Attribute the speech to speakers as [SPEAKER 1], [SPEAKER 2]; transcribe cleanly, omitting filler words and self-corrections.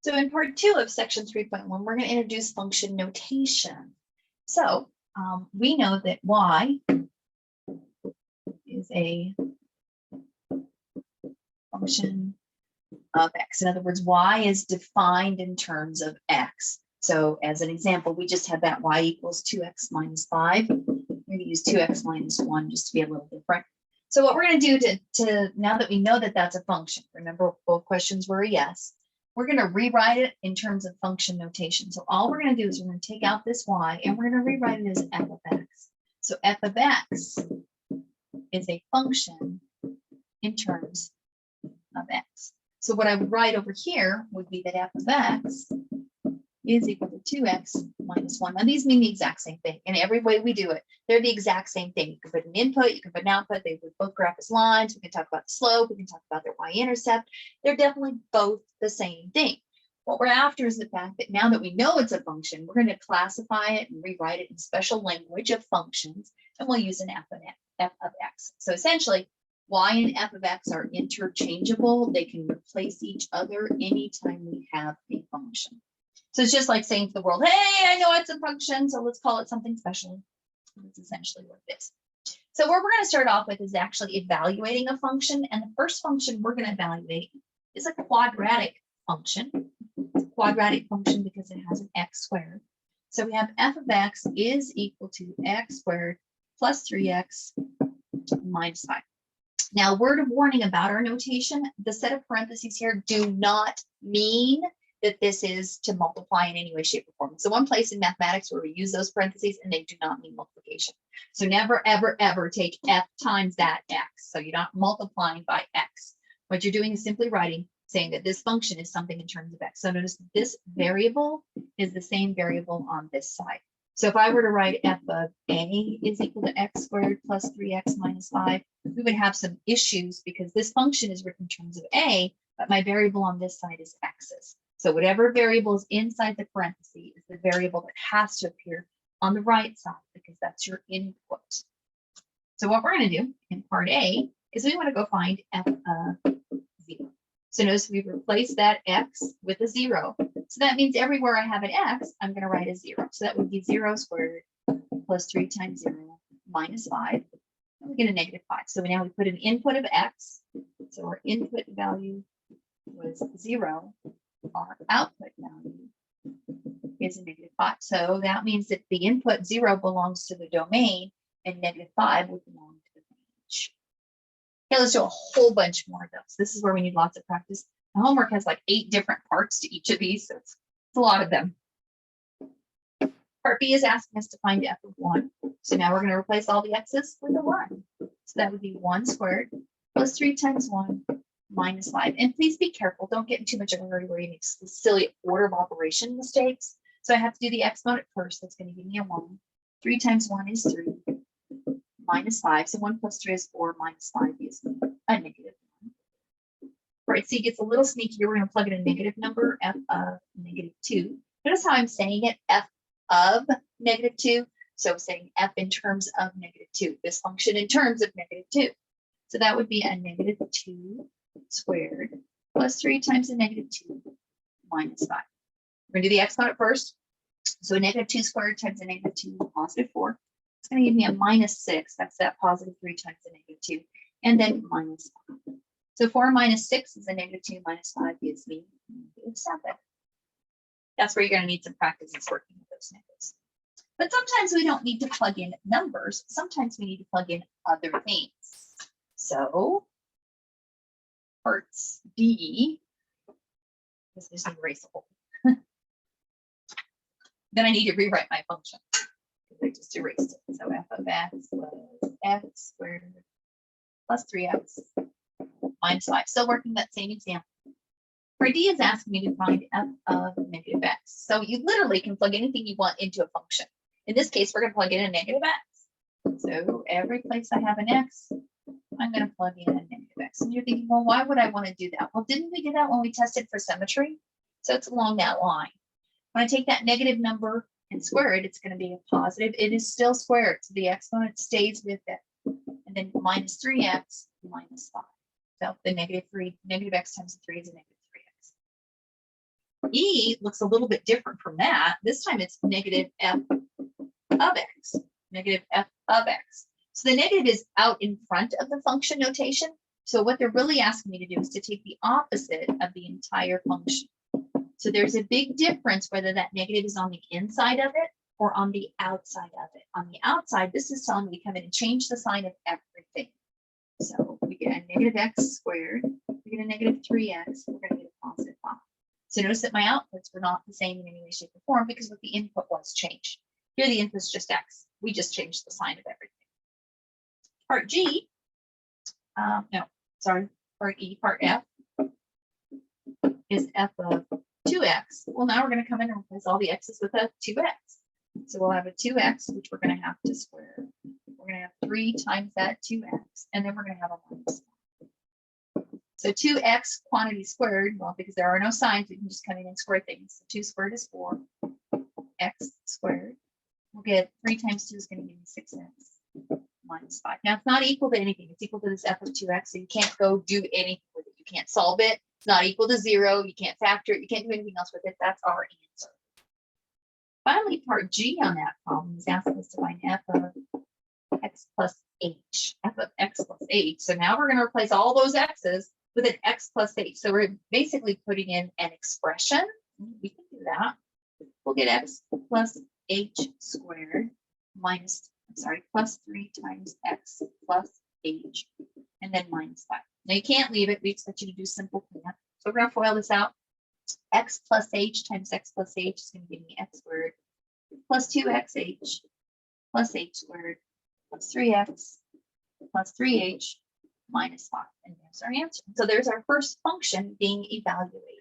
[SPEAKER 1] So in part 2 of section 3.1, we're going to introduce function notation. So we know that y is a function of x. In other words, y is defined in terms of x. So as an example, we just had that y equals 2x minus 5. We're going to use 2x minus 1 just to be a little different. So what we're going to do to now that we know that that's a function, remember both questions were a yes, we're going to rewrite it in terms of function notation. So all we're going to do is we're going to take out this y and we're going to rewrite it as f of x. So f of x is a function in terms of x. So what I would write over here would be that f of x is equal to 2x minus 1. Now these mean the exact same thing. In every way we do it, they're the exact same thing. You can put an input, you can put an output, they would both graph as lines. We can talk about the slope, we can talk about their y-intercept. They're definitely both the same thing. What we're after is the fact that now that we know it's a function, we're going to classify it and rewrite it in special language of functions, and we'll use an f of x. So essentially, y and f of x are interchangeable. They can replace each other anytime we have a function. So it's just like saying to the world, hey, I know it's a function, so let's call it something special. That's essentially what it is. So what we're going to start off with is actually evaluating a function. And the first function we're going to evaluate is a quadratic function. It's a quadratic function because it has an x squared. So we have f of x is equal to x squared plus 3x minus 5. Now, word of warning about our notation, the set of parentheses here do not mean that this is to multiply in any way, shape, or form. So one place in mathematics where we use those parentheses and they do not mean multiplication. So never, ever, ever take f times that x. So you're not multiplying by x. What you're doing is simply writing, saying that this function is something in terms of x. So notice this variable is the same variable on this side. So if I were to write f of a is equal to x squared plus 3x minus 5, we would have some issues because this function is written in terms of a, but my variable on this side is x's. So whatever variable is inside the parenthesis is the variable that has to appear on the right side because that's your input. So what we're going to do in part A is we want to go find f of 0. So notice we've replaced that x with a 0. So that means everywhere I have an x, I'm going to write a 0. So that would be 0 squared plus 3 times 0 minus 5. And we get a negative 5. So now we put an input of x. So our input value was 0. Our output value is a negative 5. So that means that the input 0 belongs to the domain and negative 5 would belong to the range. Okay, let's do a whole bunch more of those. This is where we need lots of practice. The homework has like 8 different parts to each of these, so it's a lot of them. Part B is asking us to find f of 1. So now we're going to replace all the x's with a 1. So that would be 1 squared plus 3 times 1 minus 5. And please be careful. Don't get in too much of a hurry where you make silly order of operation mistakes. So I have to do the exponent first. That's going to give me a 1. 3 times 1 is 3 minus 5. So 1 plus 3 is 4 minus 5 gives me a negative 1. All right, so it gets a little sneaky. We're going to plug in a negative number, f of negative 2. Notice how I'm saying it, f of negative 2. So I'm saying f in terms of negative 2. This function in terms of negative 2. So that would be a negative 2 squared plus 3 times a negative 2 minus 5. We're going to do the exponent first. So a negative 2 squared times a negative 2, positive 4. It's going to give me a minus 6. That's that positive 3 times a negative 2. And then minus 5. So 4 minus 6 is a negative 2 minus 5 gives me negative 7. That's where you're going to need some practice is working with those negatives. But sometimes we don't need to plug in numbers. Sometimes we need to plug in other things. So parts D, this is erasable. Then I need to rewrite my function because I just erased it. So f of x was x squared plus 3x minus 5. Still working that same example. Part D is asking me to find f of negative x. So you literally can plug anything you want into a function. In this case, we're going to plug in a negative x. So every place I have an x, I'm going to plug in a negative x. And you're thinking, well, why would I want to do that? Well, didn't we do that when we tested for symmetry? So it's along that line. When I take that negative number and square it, it's going to be a positive. It is still squared, so the exponent stays with it. And then minus 3x minus 5. So the negative x times 3 is a negative 3x. E looks a little bit different from that. This time it's negative f of x, negative f of x. So the negative is out in front of the function notation. So what they're really asking me to do is to take the opposite of the entire function. So there's a big difference whether that negative is on the inside of it or on the outside of it. On the outside, this is telling me to come in and change the sign of everything. So we get a negative x squared, we get a negative 3x, we're going to get a positive 5. So notice that my outputs were not the same in any way, shape, or form because what the input was changed. Here the input is just x. We just changed the sign of everything. Part G, part E, part F is f of 2x. Well, now we're going to come in and replace all the x's with a 2x. So we'll have a 2x, which we're going to have to square. We're going to have 3 times that 2x, and then we're going to have a minus. So 2x quantity squared, well, because there are no signs, we can just come in and square things. So 2 squared is 4, x squared. We'll get 3 times 2 is going to give me 6x minus 5. Now, it's not equal to anything. It's equal to this f of 2x, so you can't go do anything with it. You can't solve it. It's not equal to 0. You can't factor it. You can't do anything else with it. That's our answer. Finally, part G on that problem is asking us to find f of x plus h, f of x plus h. So now we're going to replace all those x's with an x plus h. So we're basically putting in an expression. We can do that. We'll get x plus h squared plus 3 times x plus h, and then minus 5. Now you can't leave it. We expect you to do simple cleanup. So we're going to FOIL this out. X plus h times x plus h is going to give me x squared plus 2xh plus h squared plus 3x plus 3h minus 5. And there's our answer. So there's our first function being evaluated.